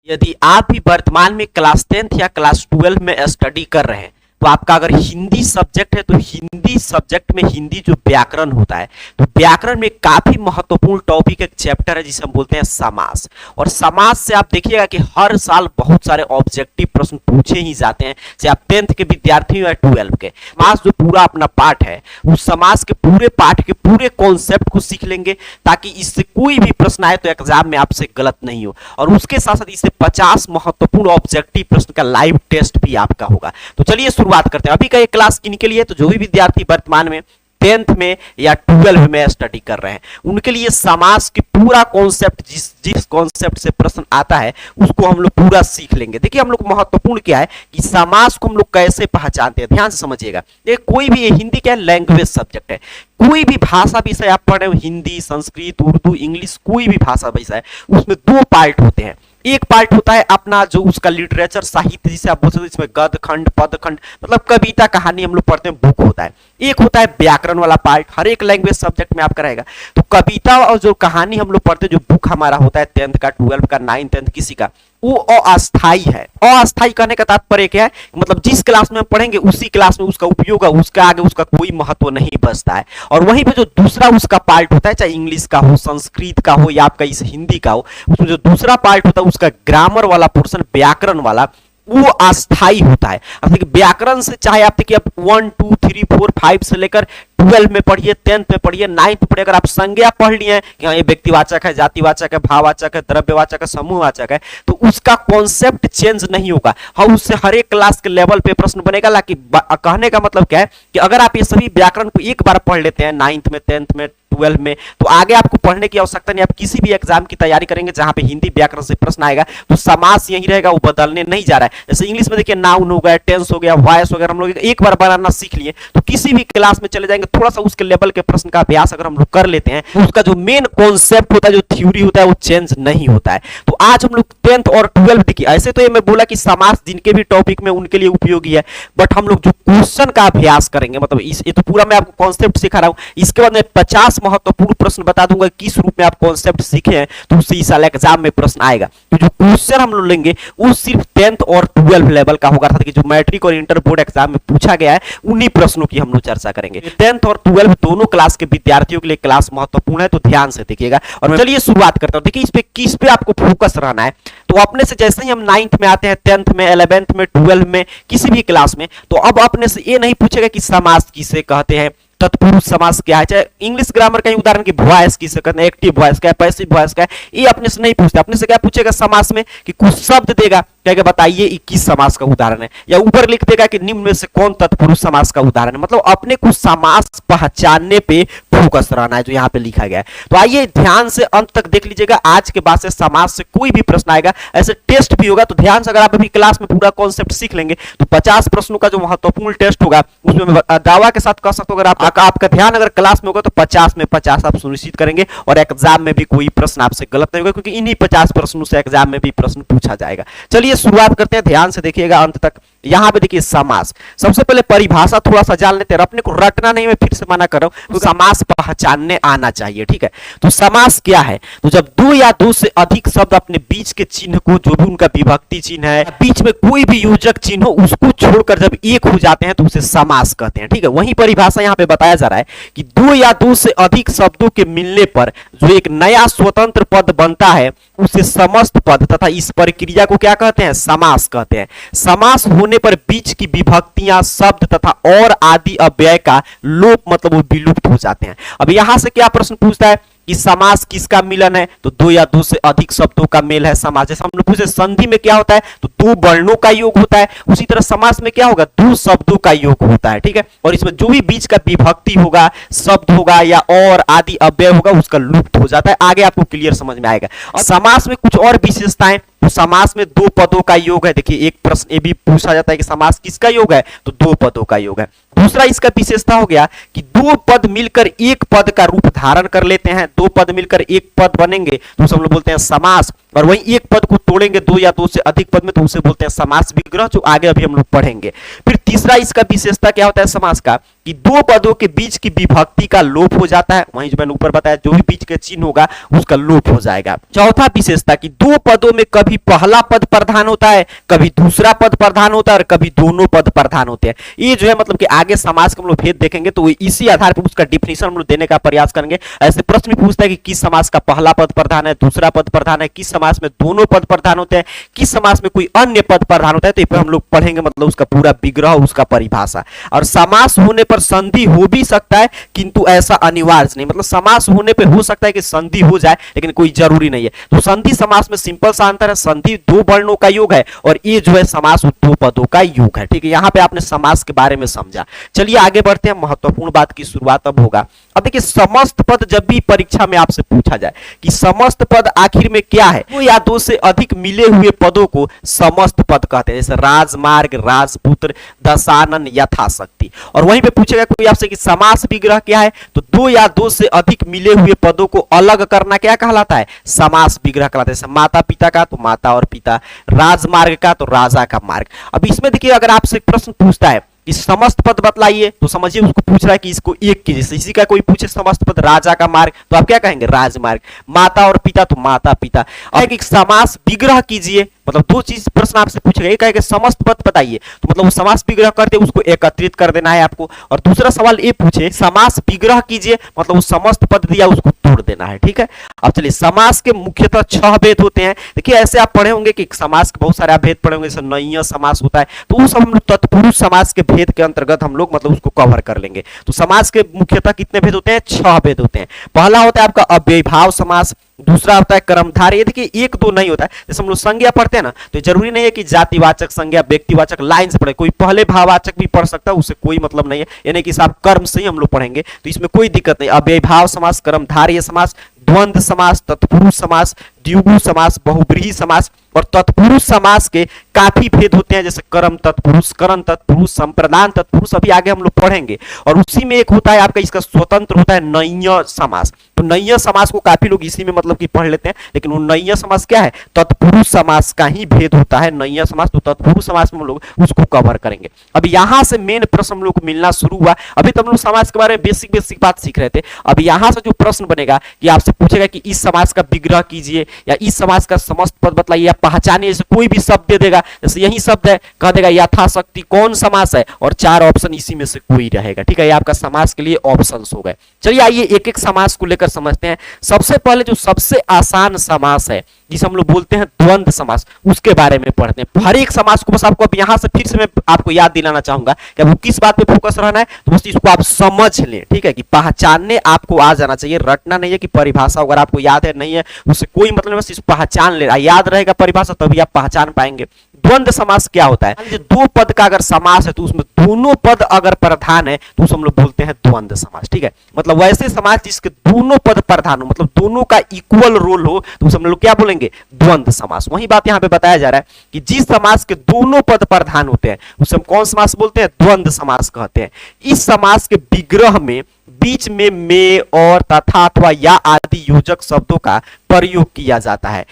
यदि आप भी वर्तमान में क्लास 10th या क्लास 12 में स्टडी कर रहे हैं तो आपका अगर हिंदी सब्जेक्ट है तो हिंदी सब्जेक्ट में हिंदी जो व्याकरण होता है तो व्याकरण में काफी महत्वपूर्ण टॉपिक एक चैप्टर है जिसे हम बोलते हैं समास। और समास से आप देखिएगा कि हर साल बहुत सारे ऑब्जेक्टिव प्रश्न पूछे ही जाते हैं, चाहे आप 10th के विद्यार्थी हो या 12 के। समास जो पूरा अपना पाठ है उस समास के पूरे पाठ के पूरे कॉन्सेप्ट को सीख लेंगे ताकि इससे कोई भी प्रश्न आए तो एग्जाम में आपसे गलत नहीं हो। और उसके साथ साथ इससे 50 महत्वपूर्ण ऑब्जेक्टिव प्रश्न का लाइव टेस्ट भी आपका होगा। तो चलिए शुरुआत करते हैं। अभी का ये क्लास किनके लिए? तो जो भी विद्यार्थी वर्तमान में 10th में या 12 में स्टडी कर रहे हैं उनके लिए समास की पूरा कॉन्सेप्ट जिस कॉन्सेप्ट से प्रश्न आता है उसको हम लोग पूरा सीख लेंगे। देखिए हम लोग महत्वपूर्ण क्या है कि समास को हम लोग कैसे पहचानते हैं, ध्यान से समझिएगा। ये कोई भी हिंदी क्या है, लैंग्वेज सब्जेक्ट है। कोई भी भाषा विषय आप पढ़ रहे हो, हिंदी, संस्कृत, उर्दू, इंग्लिश, कोई भी भाषा विषय, उसमें दो पार्ट होते हैं। एक पार्ट होता है अपना जो उसका लिटरेचर साहित्य जिसे आप बोल सकते हैं, इसमें गद्य खंड, पद खंड, मतलब कविता कहानी हम लोग पढ़ते हैं, बुक होता है। एक होता है व्याकरण वाला पार्ट, हर एक लैंग्वेज सब्जेक्ट में आपका रहेगा। तो कविता और जो कहानी हम लोग पढ़ते हैं, जो बुक हमारा होता है 10th का, 12 का, 9th 10th किसी का, वो अस्थाई है। अस्थाई कहने का तात्पर्य क्या है, मतलब जिस क्लास में हम पढ़ेंगे उसी क्लास में उसका उपयोग है, उसके आगे उसका कोई महत्व नहीं बचता है। और वहीं पे जो दूसरा उसका पार्ट होता है, चाहे इंग्लिश का हो, संस्कृत का हो या आपका इस हिंदी का हो, उसमें जो दूसरा पार्ट होता है उसका ग्रामर वाला पोर्शन, व्याकरण वाला, वो अस्थाई होता है। अब देखिए व्याकरण से चाहे आप देखिए 1 2 3 4 5 से लेकर 12 में पढ़िए, 10th में पढ़िए, 9th में पढ़िए, अगर आप संज्ञा पढ़ लिए हैं कि हाँ ये व्यक्तिवाचक है, जातिवाचक है, भाववाचक है, द्रव्यवाचक है, समूहवाचक है, तो उसका कॉन्सेप्ट चेंज नहीं होगा। हाँ उससे हर एक क्लास के लेवल पे प्रश्न बनेगा। लाकि कहने का मतलब क्या है कि अगर आप ये सभी व्याकरण को एक बार पढ़ लेते हैं 9th में, 10th में, 12 में, तो आगे आपको पढ़ने की आवश्यकता नहीं। आप किसी भी एग्जाम की तैयारी करेंगे जहां पे हिंदी व्याकरण से प्रश्न आएगा तो समास यही रहेगा, वो बदलने नहीं जा रहा है। जैसे इंग्लिश में देखिए नाउन हो गया, टेंस हो गया, वॉइस वगैरह हम लोग एक बार बनाना सीख लिए तो किसी भी क्लास में चले जाएंगे, थोड़ा सा उसके लेवल के प्रश्न का अभ्यास अगर हम लोग कर लेते हैं तो उसका जो मेन कॉन्सेप्ट होता है, जो थ्योरी होता है, वो चेंज नहीं होता है। तो आज हम लोग 10th और 12 देखिए, ऐसे तो ये मैं बोला कि समास जिनके भी टॉपिक में उनके लिए उपयोगी है, बट हम लोग जो क्वेश्चन का अभ्यास करेंगे, मतलब ये तो पूरा मैं आपको कॉन्सेप्ट सिखा रहा हूं, इसके बाद मैं 50 महत्वपूर्ण प्रश्न बता दूंगा किस रूप में आप कॉन्सेप्ट सीखे हैं तो उससे इस साल एग्जाम में प्रश्न आएगा। तो जो क्वेश्चन हम लोग लेंगे वो सिर्फ 10th और 12 लेवल का होगा, कि जो मैट्रिक और इंटर बोर्ड एग्जाम में पूछा गया है उन्हीं प्रश्नों की हम लोग चर्चा करेंगे। 10th और 12 दोनों क्लास के विद्यार्थियों के लिए क्लास महत्वपूर्ण है, तो ध्यान से देखिएगा। और चलिए शुरुआत करता हूं। देखिए इस पे किस पे आपको फोकस रहना है। तो अपने से जैसे ही हम 9th में आते हैं, 10th में, 11th में, 12 में, किसी भी क्लास में, तो अब अपने से ये नहीं पूछेगा कि समास किसे कहते हैं, तत्पुरुष समास क्या है, चाहे इंग्लिश ग्रामर का उदाहरण की वॉइस किसे कहते हैं, एक्टिव वॉइस क्या है, पैसिव वॉइस क्या है, ये अपने से नहीं पूछते। अपने से क्या पूछेगा समास में कि कुछ शब्द देगा, क्या बताइए ये किस समास का उदाहरण है, या ऊपर लिख देगा कि निम्न में से कौन तत्पुरुष समास का उदाहरण है। मतलब अपने को समास पहचानने पे फोकस रहना है, जो यहाँ पे लिखा गया है। तो आइए ध्यान से अंत तक देख लीजिएगा। आज के बाद से समास से कोई भी प्रश्न आएगा, ऐसे टेस्ट भी होगा, तो ध्यान से अगर आप अभी क्लास में पूरा कॉन्सेप्ट सीख लेंगे तो 50 प्रश्नों का जो महत्वपूर्ण टेस्ट होगा उसमें मैं दावा के साथ कह सकता हूं, अगर आपका ध्यान अगर क्लास में होगा तो 50 में 50 आप सुनिश्चित करेंगे और एग्जाम में भी कोई प्रश्न आपसे गलत नहीं होगा, क्योंकि इन्हीं 50 प्रश्नों से एग्जाम में भी प्रश्न पूछा जाएगा। चलिए शुरुआत करते हैं, ध्यान से देखिएगा अंत तक। यहां पे देखिए समास, सबसे पहले परिभाषा थोड़ा सा जान लेते हैं, अपने को रटना नहीं, मैं फिर से मना कर रहा हूं, तो समास पहचानने आना चाहिए, ठीक है। तो समास क्या है? तो जब दो या दो से अधिक शब्द अपने बीच के चिन्ह को, जो भी उनका विभक्ति चिन्ह है, बीच में कोई भी योजक चिन्ह हो, उसको छोड़कर जब एक हो जाते हैं तो उसे समास कहते हैं, ठीक है। वही परिभाषा यहां पे बताया जा रहा है कि दो या दो से अधिक शब्दों के मिलने पर जो एक नया स्वतंत्र पद बनता है उसे समस्त पद तथा इस प्रक्रिया को क्या कहते हैं? समास कहते हैं। समास होने पर बीच की विभक्तियां, शब्द तथा और आदि अव्यय का लोप, मतलब वो विलुप्त हो जाते हैं। अब यहां से क्या प्रश्न पूछता है कि समास किसका मिलन है? तो दो या दो से अधिक शब्दों का मेल है समास। जैसे हम लोग पूछे संधि में क्या होता है, तो दो वर्णों का योग होता है, उसी तरह समास में क्या होगा, दो शब्दों का योग होता है, ठीक है। और इसमें जो भी बीच का विभक्ति होगा, शब्द होगा या और आदि अव्यय होगा, उसका लुप्त हो जाता है। आगे आपको क्लियर समझ में आएगा। और समास में कुछ और विशेषताएं, तो समास में दो पदों का योग है। देखिए एक प्रश्न ये भी पूछा जाता है कि समास किसका योग है, तो दो पदों का योग है। दूसरा इसका विशेषता हो गया कि दो पद मिलकर एक पद का रूप धारण कर लेते हैं। दो पद मिलकर एक पद बनेंगे तो उसे हम लोग बोलते हैं समास, और वहीं एक पद को तोड़ेंगे दो या दो से अधिक पद में तो उसे बोलते हैं समास विग्रह, जो आगे अभी हम लोग पढ़ेंगे। फिर तीसरा इसका विशेषता क्या होता है समास का, कि दो पदों के बीच की विभक्ति का लोप हो जाता है, वहीं जो मैंने ऊपर बताया जो भी बीच के चिन्ह होगा उसका लोप हो जाएगा। चौथा विशेषता कि दो पदों में कभी पहला पद प्रधान होता है, कभी दूसरा पद प्रधान होता है और कभी दोनों पद प्रधान होते हैं। ये जो है मतलब कि आगे समास का हम लोग भेद देखेंगे तो इसी आधार पर उसका डिफिनेशन हम लोग देने का प्रयास करेंगे। ऐसे प्रश्न भी पूछता है कि किस समास का पहला पद प्रधान है, दूसरा पद प्रधान है, किस समास में दोनों पद प्रधान होते हैं, किस समास में कोई अन्य पद प्रधान होता है। तो ये पर हम लोग पढ़ेंगे मतलब उसका पूरा विग्रह, उसका परिभाषा। और समास होने पर संधि हो भी सकता है किंतु ऐसा अनिवार्य नहीं, मतलब समास होने पे हो सकता है कि संधि हो जाए लेकिन कोई जरूरी नहीं है। तो संधि समास में सिंपल सा अंतर है, संधि दो वर्णों का योग है और ये जो है समास दो पदों का योग है। ठीक है, यहाँ पे आपने समास के बारे में समझा। चलिए आगे बढ़ते हैं, महत्वपूर्ण बात की शुरुआत अब होगा। अब देखिए समस्त पद जब भी परीक्षा में आपसे पूछा जाए कि समस्त पद आखिर में क्या है, दो या दो से अधिक मिले हुए पदों को समस्त पद कहते हैं, जैसे राजमार्ग, राजपुत्र, दशानन, यथाशक्ति। और वहीं पे पूछेगा कोई आपसे कि समास विग्रह क्या है, तो दो या दो से अधिक मिले हुए पदों को अलग करना क्या कहलाता है, समास विग्रह कहलाता है। जैसे माता पिता का तो माता और पिता, राजमार्ग का तो राजा का मार्ग। अब इसमें देखिए अगर आपसे प्रश्न पूछता है कि समस्त पद बतलाइए तो समझिए उसको पूछ रहा है कि इसको एक कीजिए। जैसे इसी का कोई पूछे समस्त पद राजा का मार्ग तो आप क्या कहेंगे, राजमार्ग। माता और पिता तो माता पिता। अब एक समास विग्रह कीजिए, मतलब दो चीज प्रश्न आपसे पूछेगा, एक है कि समस्त पद बताइए तो मतलब वो समास विग्रह करते उसको एकत्रित कर देना है आपको। और दूसरा सवाल ये पूछे समास विग्रह कीजिए, मतलब वो समस्त पद दिया उसको तोड़ देना है। ठीक है, अब चलिए समास के मुख्यतः 6 भेद होते हैं। देखिए ऐसे आप पढ़े होंगे कि समास के बहुत सारे आप भेद पढ़े होंगे, जैसे नय्य समास होता है, तो वो सब हम लोग तत्पुरुष समास के भेद के अंतर्गत हम लोग मतलब उसको कवर कर लेंगे। तो समास के मुख्यतः कितने भेद होते हैं, 6 भेद होते हैं। पहला होता है आपका अव्ययीभाव समास, दूसरा होता है कर्मधारय। देखिए एक दो नहीं होता है, जैसे हम लोग संज्ञा पढ़ते हैं ना तो जरूरी नहीं है कि जातिवाचक संज्ञा व्यक्तिवाचक लाइन से पढ़े, कोई पहले भाववाचक भी पढ़ सकता है, उससे कोई मतलब नहीं है, यानी कि आप कर्म से ही हम लोग पढ़ेंगे तो इसमें कोई दिक्कत नहीं। अव्ययीभाव समास, कर्मधारय समास, द्वंद्व समास, तत्पुरुष समास, द्विगु समास, बहुब्रीहि समास। और तत्पुरुष समास के काफी भेद होते हैं, जैसे कर्म तत्पुरुष, करण तत्पुरुष, संप्रदान तत्पुरुष, अभी आगे हम लोग पढ़ेंगे। और उसी में एक होता है आपका इसका स्वतंत्र होता है नय्य समास। तो नय्य समास को काफी लोग इसी में मतलब कि पढ़ लेते हैं, लेकिन वो नय्य समास क्या है, तत्पुरुष समास का ही भेद होता है नय्य समास। तो तत्पुरुष समास में हम लोग उसको कवर करेंगे। अब यहां से मेन प्रश्न हम लोग को मिलना शुरू हुआ। अभी तो हम लोग समास के बारे में बेसिक बेसिक बात सीख रहे थे। अब यहां से जो प्रश्न बनेगा कि आपसे पूछेगा कि इस समास का विग्रह कीजिए या इस समास का समस्त पद बतलाइए या पहचानिए, जैसे कोई भी शब्द दे देगा, जैसे यही शब्द है कह देगा यथाशक्ति कौन समास है और 4 ऑप्शन इसी में से कोई रहेगा। ठीक है, ये आपका समास के लिए ऑप्शंस हो गए। चलिए आइए एक एक समास को लेकर समझते हैं। सबसे पहले जो सबसे आसान समास है जिसे हम लोग बोलते हैं द्वंद्व समास, उसके बारे में पढ़ते हैं। हर एक समास को बस आपको अब यहां से फिर से मैं आपको याद दिलाना चाहूंगा कि आपको किस बात पे फोकस रहना है, तो बस इसको आप समझ लें। ठीक है, कि पहचानने आपको आ जाना चाहिए, रटना नहीं है कि परिभाषा अगर आपको याद है नहीं है उससे कोई मतलब नहीं, बस इसको पहचान ले, याद रहेगा परिभाषा तभी आप पहचान पाएंगे। द्वंद्व समास क्या होता है, दो पद का अगर समास है तो उसमें दोनों पद अगर प्रधान है तो उसे हम लोग बोलते हैं द्वंद्व समास। ठीक है, मतलब वैसे समास जिसके दोनों पद प्रधान हो, मतलब दोनों का इक्वल रोल हो, तो उसे हम लोग क्या बोलेंगे, द्वंद्व समास। वही बात यहाँ पे बताया जा रहा है कि जिस समास के दोनों पद प्रधान होते हैं उसे हम कौन समास बोलते हैं, द्वंद्व समास कहते हैं। इस समास के विग्रह में बीच में और तथा अथवा या आदि योजक शब्दों का प्रयोग किया जाता है।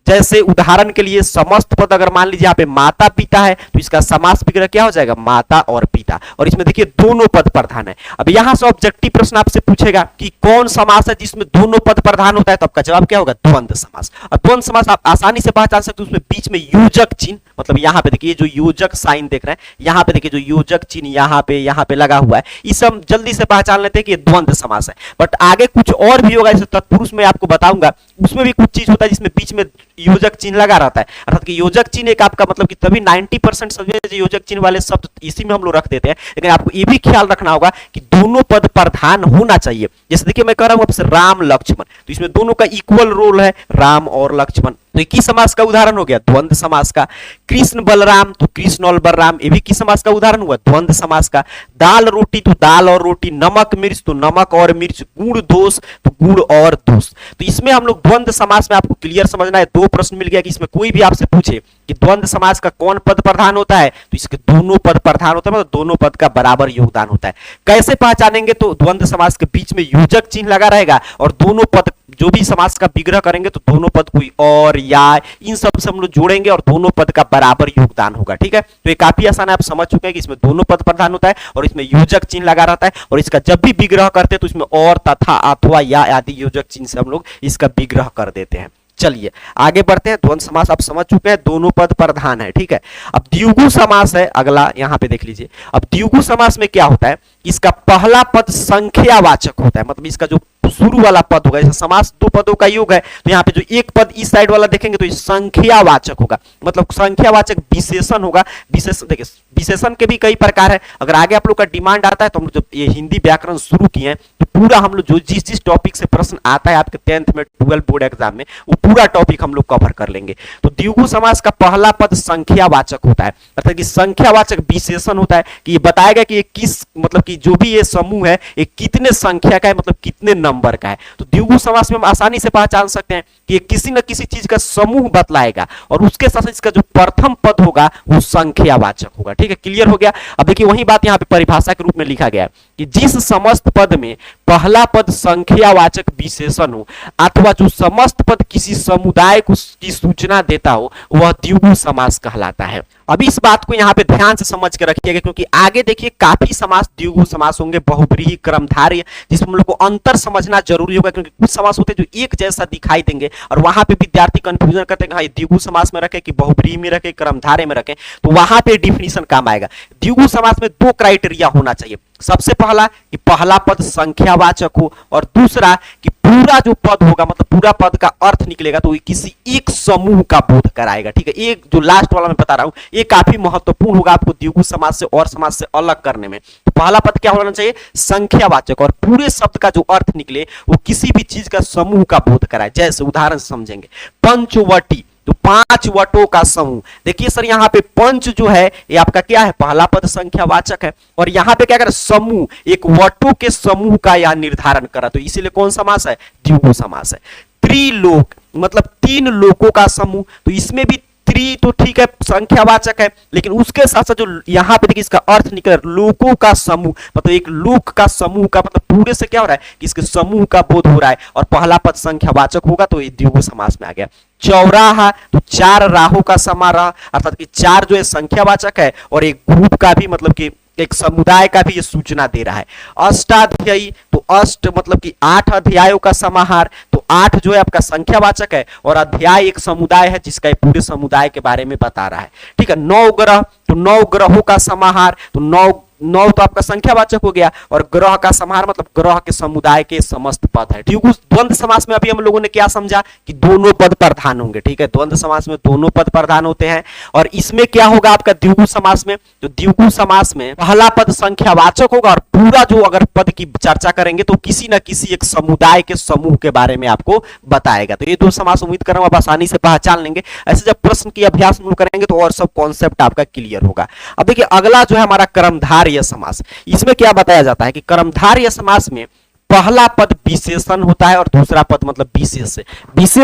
जैसे उदाहरण के लिए समस्त पद अगर मान लीजिए यहाँ पे माता पिता है तो इसका समास विग्रह क्या हो जाएगा, माता और पिता। और इसमें देखिए दोनों पद प्रधान है। अब यहां से ऑब्जेक्टिव प्रश्न आपसे पूछेगा कि कौन समास है जिसमें दोनों पद प्रधान होता है, तो आपका जवाब क्या होगा, द्वंद्व समास। और द्वंद्व समास आप आसानी से पहचान सकते हैं, उसमें बीच में योजक चिन्ह, मतलब यहाँ पे देखिए जो योजक साइन देख रहे हैं, यहाँ पे देखिए जो योजक चिन्ह यहाँ पे लगा हुआ है, इसे हम जल्दी से पहचान लेते हैं कि ये द्वंद्व समास है। बट आगे कुछ और भी होगा, जैसे तत्पुरुष में आपको बताऊंगा, उसमें भी कुछ चीज होता है जिसमें बीच में योजक चिन्ह लगा रहता है। अर्थात कि योजक चिन्ह एक आपका मतलब कि तभी 90% समझे योजक चिन्ह वाले शब्द इसी में हम लोग रख देते हैं, लेकिन आपको ये भी ख्याल रखना होगा कि दोनों पद प्रधान होना चाहिए। जैसे देखिए मैं कह रहा हूं आपसे राम लक्ष्मण, तो इसमें दोनों का इक्वल रोल है, राम और लक्ष्मण। तो किस समास का उदाहरण हो गया, द्वंद्व समास का। कृष्ण बलराम तो कृष्ण और बलराम, ये भी किस समास का उदाहरण हुआ, द्वंद्व समास का। दाल रोटी तो दाल और रोटी, नमक मिर्च तो नमक और मिर्च, गुड़ दोष तो गुड़ और दोष। तो इसमें हम लोग द्वंद्व समास में आपको क्लियर समझना है। 2 प्रश्न मिल गया कि इसमें कोई भी आपसे पूछे कि द्वंद्व समास का कौन पद प्रधान होता है, तो इसके दोनों पद प्रधान होता है, मतलब दोनों पद का बराबर योगदान होता है। कैसे पहचानेंगे, तो द्वंद्व समास के बीच में योजक चिन्ह लगा रहेगा और दोनों पद जो भी समास का विग्रह करेंगे तो दोनों पद कोई और या इन सब से हम लोग जोड़ेंगे और दोनों पद का बराबर योगदान होगा। ठीक है, तो ये काफी आसान है, आप समझ चुके हैं कि इसमें दोनों पद प्रधान होता है और इसमें योजक चिन्ह लगा रहता है, और इसका जब भी विग्रह करते हैं तो इसमें और, तथा, अथवा, या आदि योजक चिन्ह से हम लोग इसका विग्रह कर देते हैं। चलिए आगे बढ़ते हैं। द्वंद्व समास आप समझ चुके हैं, दोनों पद प्रधान है। ठीक है, अब द्विगु समास है अगला, यहां पे देख लीजिए। अब द्विगु समास में क्या होता है, इसका पहला पद संख्यावाचक होता है, मतलब इसका जो शुरू वाला पद होगा, जैसे समास दो पदों का योग है तो यहाँ पे जो एक पद इस साइड वाला देखेंगे तो ये संख्यावाचक होगा, मतलब संख्यावाचक विशेषण होगा। विशेषण देखिए, विशेषण के भी कई प्रकार है, अगर आगे आप लोग का डिमांड आता है तो हम लोग जब ये हिंदी व्याकरण शुरू किए हैं तो पूरा हम लोग जो जिस टॉपिक से प्रश्न आता है आपके 10th में 12 बोर्ड एग्जाम में, वो पूरा टॉपिक हम लोग कवर कर लेंगे। तो द्विगु समास का पहला पद संख्यावाचक होता है, अर्थात कि संख्यावाचक विशेषण होता है कि ये बताएगा कि ये किस, मतलब कि जो भी ये समूह है ये कितने संख्या का है, मतलब कितने नंबर का है। तो द्विगु समास में हम आसानी से पहचान सकते हैं कि ये किसी न किसी चीज का समूह बतलाएगा और उसके साथ इसका जो प्रथम पद होगा वो संख्यावाचक होगा। ठीक है, क्लियर हो गया। अब देखिए वही बात यहाँ पे परिभाषा के रूप में लिखा गया है कि जिस समस्त पद में पहला पद संख्यावाचक विशेषण हो अथवा जो समस्त पद किसी समुदाय को की सूचना देता हो वह द्विगु समास कहलाता है। अब इस बात को यहाँ पे ध्यान से समझ के रखिएगा, क्योंकि आगे देखिए काफी समास द्विगु समास होंगे, बहुब्रीहि, क्रमधारय, जिसमें हम लोग को अंतर समझना जरूरी होगा, क्योंकि कुछ समास होते हैं जो एक जैसा दिखाई देंगे और वहां पे विद्यार्थी कंफ्यूजन करते हैं कि द्विगु समास में रखे कि बहुब्रीहि में रखे, क्रमधारय में रखे, तो वहां पे डिफिनीशन काम आएगा। द्विगु समास में दो क्राइटेरिया होना चाहिए, सबसे पहला कि पहला पद संख्यावाचक हो और दूसरा कि पूरा जो पद होगा, मतलब पूरा पद का अर्थ निकलेगा तो ये किसी एक समूह का बोध कराएगा। ठीक है, एक जो लास्ट वाला मैं बता रहा हूं ये काफी महत्वपूर्ण होगा आपको द्विगु समास से और समास से अलग करने में। तो पहला पद क्या होना चाहिए, संख्यावाचक, और पूरे शब्द का जो अर्थ निकले वो किसी भी चीज का समूह का बोध कराए। जैसे उदाहरण समझेंगे, पंचवटी, तो 5 वटों का समूह। देखिए सर यहाँ पे पंच जो है ये आपका क्या है, पहला पद संख्यावाचक है, और यहाँ पे क्या कर समूह, एक वटों के समूह का यह निर्धारण करा, तो इसीलिए कौन समास है, द्विगु समास है। त्रिलोक मतलब 3 लोकों का समूह, तो इसमें भी त्रि तो ठीक है संख्यावाचक है, लेकिन उसके साथ साथ जो यहाँ पे देखिए इसका अर्थ निकल लोकों का समूह, मतलब एक लोक का समूह का, मतलब पूरे से क्या हो रहा है कि इसके समूह का बोध हो रहा है और पहला पद संख्यावाचक होगा तो ये द्विगु समास में आ गया। चौराहा तो 4 राहों का समारोह, अर्थात कि 4 जो है संख्यावाचक है और एक ग्रुप का भी, मतलब कि एक समुदाय का भी ये सूचना दे रहा है। अष्टाध्यायी तो अष्ट मतलब कि 8 अध्यायों का समाहार, तो 8 जो है आपका संख्यावाचक है और अध्याय एक समुदाय है जिसका पूरे समुदाय के बारे में बता रहा है। ठीक है, 9 ग्रह तो 9 ग्रहों का समाहार, तो 9 तो आपका संख्यावाचक हो गया और ग्रह का समाहार मतलब ग्रह के समुदाय के समस्त पद है। द्विगु द्वंद्व समास में अभी हम लोगों ने क्या समझा कि दोनों पद प्रधान होंगे। ठीक है, द्वंद्व समास में दोनों पद प्रधान होते हैं, और इसमें क्या होगा आपका द्विगु समास में, तो द्विगु समास में पहला पद संख्यावाचक होगा और पूरा जो अगर पद की चर्चा करेंगे तो किसी न किसी एक समुदाय के समूह के बारे में आपको बताएगा। तो ये दो समास उम्मीद कर रहा हूं आप आसानी से पहचान लेंगे। ऐसे जब प्रश्न की अभ्यास करेंगे तो और सब कॉन्सेप्ट आपका क्लियर होगा। अब देखिए अगला जो है हमारा कर्मधारय समास, इसमें क्या बताया जाता है कि कर्मधारय समास में पहला पद विशेषण होता है और दूसरा पद मतलब विशेष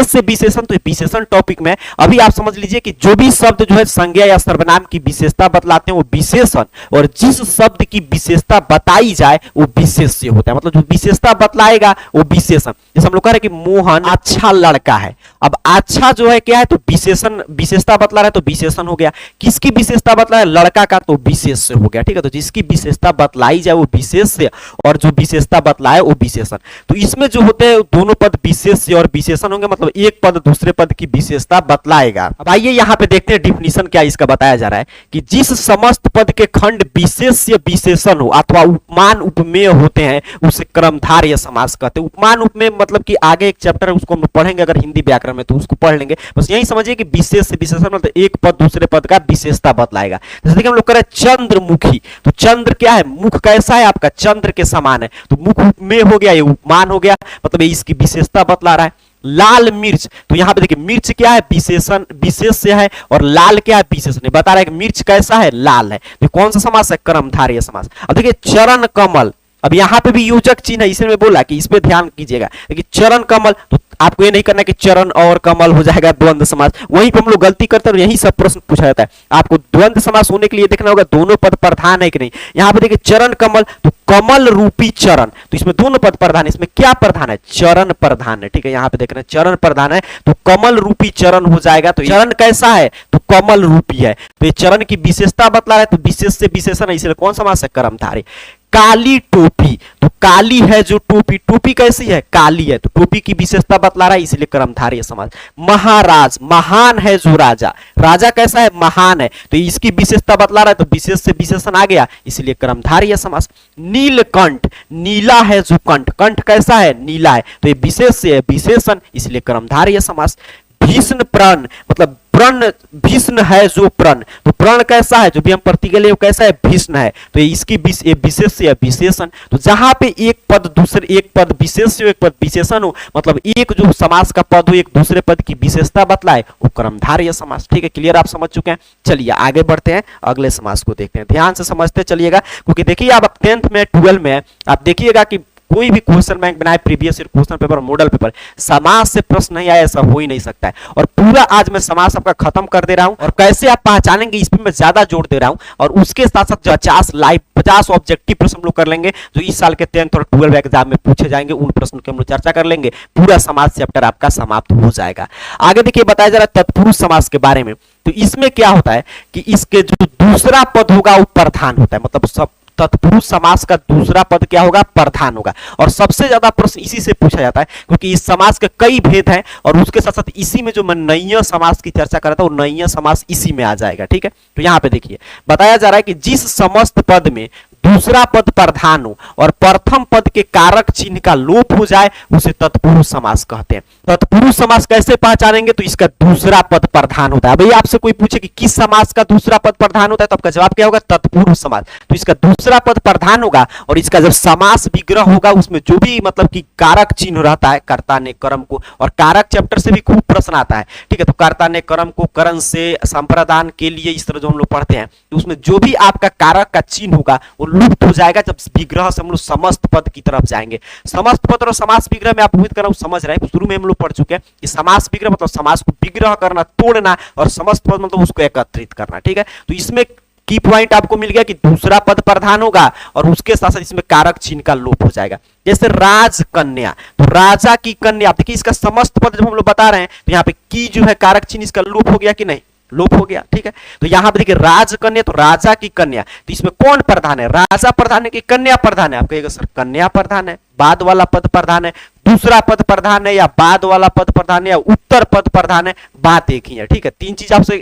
से विशेषण, तो विशेषण टॉपिक में अभी आप समझ लीजिए कि जो भी शब्द जो है संज्ञा या सर्वनाम की विशेषता बतलाते हैं वो विशेषण, और जिस शब्द की विशेषता बताई जाए वो विशेष्य होता है, मतलब जो विशेषता बतलाएगा वो विशेषण। जैसे हम लोग कह रहे हैं कि मोहन अच्छा लड़का है, अब अच्छा जो है क्या है तो विशेषण, विशेषता बतला रहा है तो विशेषण हो गया। किसकी विशेषता बतला है, लड़का का, तो विशेष्य हो गया। ठीक है, तो जिसकी विशेषता बतलाई जाए वो विशेष्य और जो विशेषता बतलाए वो विशेषण। तो इसमें जो होते हैं दोनों पद विशेष्य और विशेषण होंगे, मतलब एक पद दूसरे पद की विशेषता बतलाएगा। अब आइए यहाँ पे देखते हैं डिफिनीशन क्या इसका बताया जा रहा है कि जिस समस्त पद के खंड विशेष्य विशेषण हो अथवा उपमान उपमेय होते हैं उसे कर्मधारय समास कहते हैं। उपमान उपमेय मतलब कि आगे एक चैप्टर है उसको हम पढ़ेंगे अगर हिंदी व्याकरण में, तो उसको पढ़ लेंगे। बस यही समझिए कि विशेष से विशेषण मतलब एक पद दूसरे पद का विशेषता बतलाएगा। जैसे कि हम लोग कह रहे हैं चंद्रमुखी, तो चंद्र क्या है, मुख कैसा है आपका, चंद्र के समान है, तो मुख उपमेय हो गया, ये उपमान हो गया, मतलब ये इसकी विशेषता बतला रहा है। लाल मिर्च, तो यहां पे देखिए मिर्च क्या है, विशेषण विशेष्य है, और लाल क्या है, विशेषण। बता रहा है कि मिर्च कैसा है, लाल है, तो कौन सा समास है, कर्मधारय समास। अब देखिए चरण कमल, अब यहां पे भी योजक चिन्ह है, इसलिए मैं बोला कि इस पे ध्यान कीजिएगा। देखिए चरण कमल तो आपको ये नहीं करना कि चरण और कमल हो जाएगा द्वंद्व समास, वहीं पे हम लोग गलती करते हैं और यही सब प्रश्न पूछा जाता है। आपको द्वंद्व समास होने के लिए देखना होगा दोनों पद प्रधान है कि नहीं। यहाँ पे देखिए चरण कमल, तो कमल रूपी चरण, तो इसमें दोनों पद प्रधान है, इसमें क्या प्रधान है, चरण प्रधान है, ठीक है। यहाँ पे देख रहे हैं चरण प्रधान है, तो कमल रूपी चरण हो जाएगा। तो चरण कैसा है, तो कमल रूपी है, तो ये चरण की विशेषता बतला रहा है, तो विशेष से विशेषण है, इसलिए कौन समास है, कर्मधारय। काली टोपी, तो काली है जो टोपी, टोपी कैसी है, काली है, तो टोपी की विशेषता बतला रहा है, इसलिए कर्मधारय समास। महाराज, महान है जो राजा, राजा कैसा है, महान है, तो इसकी विशेषता बतला रहा है, तो विशेष से विशेषण आ गया, इसलिए कर्मधारय समास। नीलकंठ, नीला है जो कंठ, कंठ कैसा है, नीला है, तो ये विशेष से विशेषण, इसलिए कर्मधारय समास। भीषण प्रण, मतलब प्रण, भीषण है जो प्रण, तो प्रण कैसा है, जो भी हम प्रतीक ले कैसा है, भीषण है, तो इसकी विशेष से विशेषण। तो जहां पे एक पद दूसरे, एक पद विशेष हो एक पद विशेषण हो, मतलब एक जो समास का पद हो एक दूसरे पद की विशेषता बतलाए, वो कर्मधारय समास, ठीक है। क्लियर, आप समझ चुके हैं। चलिए आगे बढ़ते हैं, अगले समास को देखते हैं, ध्यान से समझते चलिएगा, क्योंकि देखिए आप 10th में 12 में आप देखिएगा कि कोई भी क्वेश्चन बैंक बनाए, previous year question paper, model paper, समास से प्रश्न नहीं आया ऐसा हो ही नहीं सकता है। और पूरा आज मैं समास आपका खत्म कर दे रहा हूं, और कैसे आप पहचानेंगे इस पे मैं ज्यादा जोर दे रहा हूं, और उसके साथ साथ 50 लाइव 50 ऑब्जेक्टिव प्रश्न हम लोग कर लेंगे, जो इस साल के 10th और 12 एग्जाम में पूछे जाएंगे, उन प्रश्नों की हम लोग चर्चा कर लेंगे, पूरा समास चैप्टर आपका समाप्त हो जाएगा। आगे देखिए बताया जा रहा है तत्पुरुष समास के बारे में, तो इसमें क्या होता है कि इसके जो दूसरा पद होगा वो प्रधान होता है, मतलब सब तत्पुरुष समास का दूसरा पद क्या होगा, प्रधान होगा। और सबसे ज्यादा प्रश्न इसी से पूछा जाता है, क्योंकि इस समास के कई भेद हैं, और उसके साथ साथ इसी में जो मैं नैय समास की चर्चा कर रहा था, वो नैय समास इसी में आ जाएगा, ठीक है। तो यहां पे देखिए बताया जा रहा है कि जिस समस्त पद में दूसरा पद प्रधान हो और प्रथम पद के कारक चिन्ह का लोप हो जाए, उसे तत्पुरुष समास कहते हैं। तत्पुरुष समास कैसे पहचानेंगे, तो इसका दूसरा पद प्रधान होता है। भाई आपसे कोई पूछे कि किस समास का दूसरा पद प्रधान होता है, तो आपका जवाब क्या होगा, तत्पुरुष समास। तो इसका दूसरा पद प्रधान होगा, और इसका जब समास विग्रह होगा, उसमें जो भी मतलब कि कारक चिन्ह रहता है, कर्ता ने कर्म को, और कारक चैप्टर से भी खूब प्रश्न आता है, ठीक है। तो कर्ता ने कर्म को करण से संप्रदान के लिए, इस तरह जो हम लोग पढ़ते हैं, तो उसमें जो भी आपका कारक का चिन्ह होगा वो लुप्त हो जाएगा जब विग्रह से हम लोग समस्त पद की तरफ जाएंगे। समस्त पद और समास विग्रह में आप उम्मीद कर रहा हूं समझ रहे हैं, शुरू में हम लोग पढ़ चुके हैं कि समास विग्रह मतलब समास को विग्रह करना, तोड़ना, और समस्त पद मतलब उसको एकत्रित करना, ठीक है। तो इसमें की पॉइंट आपको मिल गया कि दूसरा पद प्रधान होगा, और उसके साथ साथ इसमें कारक चिन्ह का लोप हो जाएगा। जैसे राजकन्या, तो राजा की कन्या, आप देखिए इसका समस्त पद जब हम लोग बता रहे हैं, तो यहाँ पे की जो है कारक चिन्ह इसका लोप हो गया कि नहीं, लोप हो गया, ठीक है। तो यहां पे देखिए राजकन्या, तो राजा की कन्या, तो इसमें कौन प्रधान है, राजा प्रधान है कि कन्या प्रधान है, आप कहिएगा सर कन्या प्रधान है, बाद वाला पद प्रधान है, दूसरा पद प्रधान है, या बाद वाला पद प्रधान है, या उत्तर पद प्रधान है, बात एक ही है, ठीक है। तीन चीज आपसे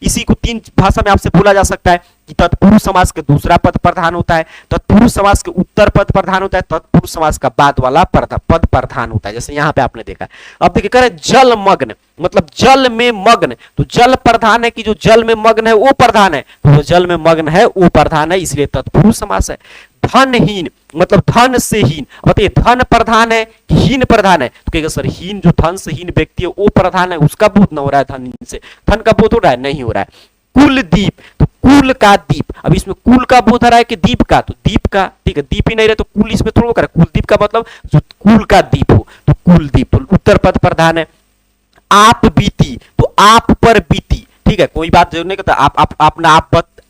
इसी को तीन भाषा में आपसे बोला जा सकता है कि तत्पुरुष समास के दूसरा पद प्रधान होता है, तत्पुरुष समास के उत्तर पद प्रधान होता है, तत्पुरुष समास का बाद वाला पद प्रधान होता है, जैसे यहां पे आपने देखा। अब देखिए कह रहे जलमग्न, मतलब जल में मग्न, तो जल प्रधान है कि जो जल में मग्न है वो प्रधान है, तो जो जल में मग्न है वो प्रधान है, इसलिए तत्पुरुष समास है। धनहीन, मतलब धन से हीन, बताइए धन प्रधान है कि हीन प्रधान है, तो कहेगा सर हीन, जो धन से हीन व्यक्ति है वो प्रधान है, उसका बोध न हो रहा है, धन से, धन का बोध हो रहा है, नहीं हो रहा है। कुलदीप, तो कुल का दीप, अब इसमें कुल का बोध आ रहा है कि दीप का, तो दीप का, ठीक है, दीप ही नहीं रहे तो कुल इसमें थोड़ा कर, कुलदीप का मतलब जो कुल का दीप हो, तो कुलदीप, तो उत्तर पद प्रधान है। आप बीती, तो आप पर बीती, ठीक है, कोई बात जरूर नहीं करता,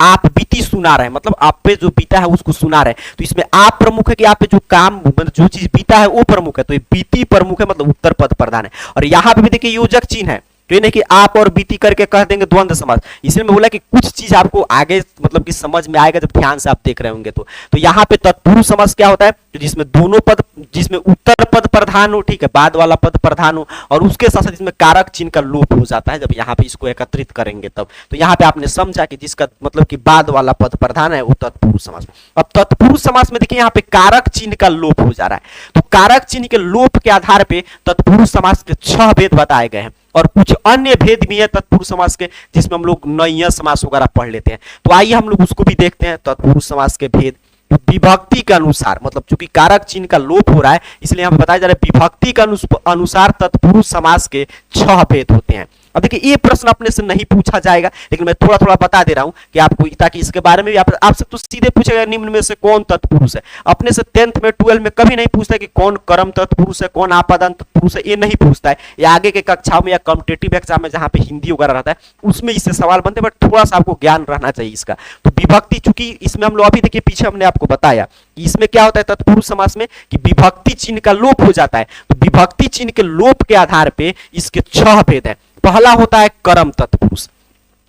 आप बीती सुना रहे हैं, मतलब आप पे जो बीता है उसको सुना रहे हैं, तो इसमें आप प्रमुख है कि आप पे जो काम, मतलब जो चीज बीता है वो प्रमुख है, तो ये बीती प्रमुख है, मतलब उत्तर पद प्रधान है। और यहां पे भी देखिए योजक चिन्ह है, तो ये नहीं कि आप और बीती करके कह देंगे द्वंद्व समास, इसलिए मैं बोला कि कुछ चीज आपको आगे मतलब कि समझ में आएगा जब ध्यान से आप देख रहे होंगे। तो यहाँ पे तत्पुरुष समास क्या होता है, तो जिसमें दोनों पद, जिसमें उत्तर पद प्रधान हो, ठीक है, बाद वाला पद प्रधान हो, और उसके साथ साथ इसमें कारक चिन्ह का लोप हो जाता है जब यहाँ पे इसको एकत्रित करेंगे तब। तो यहाँ पे आपने समझा कि जिसका मतलब कि बाद वाला पद प्रधान है वो तत्पुरुष समास। अब तत्पुरुष समास में देखिए यहाँ पे कारक चिन्ह का लोप हो जा रहा है, तो कारक चिन्ह के लोप के आधार पे तत्पुरुष समास के 6 भेद बताए गए हैं, और कुछ अन्य भेद भी है तत्पुरुष समास के, जिसमें हम लोग नैय समास वगैरह पढ़ लेते हैं। तो आइए हम लोग उसको भी देखते हैं, तत्पुरुष समास के भेद। तो विभक्ति के अनुसार, मतलब चूंकि कारक चिन्ह का लोप हो रहा है इसलिए हमें बताया जा रहा है विभक्ति के अनुसार तत्पुरुष समास के 6 भेद होते हैं। अब देखिए ये प्रश्न अपने से नहीं पूछा जाएगा, लेकिन मैं थोड़ा थोड़ा बता दे रहा हूं कि आपको, ताकि इसके बारे में भी आपसे तो सीधे पूछेगा निम्न में से कौन तत्पुरुष है। अपने से 10th में 12 में कभी नहीं पूछता कि कौन कर्म तत्पुरुष है, कौन आपादान तत्पुरुष है, ये नहीं पूछता है। ये आगे के कक्षाओं में या कॉम्पिटेटिव एग्जाम में जहां पे हिंदी वगैरह रहता है उसमें इससे सवाल बनते हैं, बट थोड़ा सा आपको ज्ञान रहना चाहिए इसका। तो विभक्ति, चूंकि इसमें हम लोग अभी देखिए पीछे हमने आपको बताया इसमें क्या होता है तत्पुरुष समास में कि विभक्ति चिन्ह का लोप हो जाता है। तो विभक्ति चिन्ह के लोप के आधार पे इसके 6 भेद है। पहला होता है कर्म तत्पुरुष।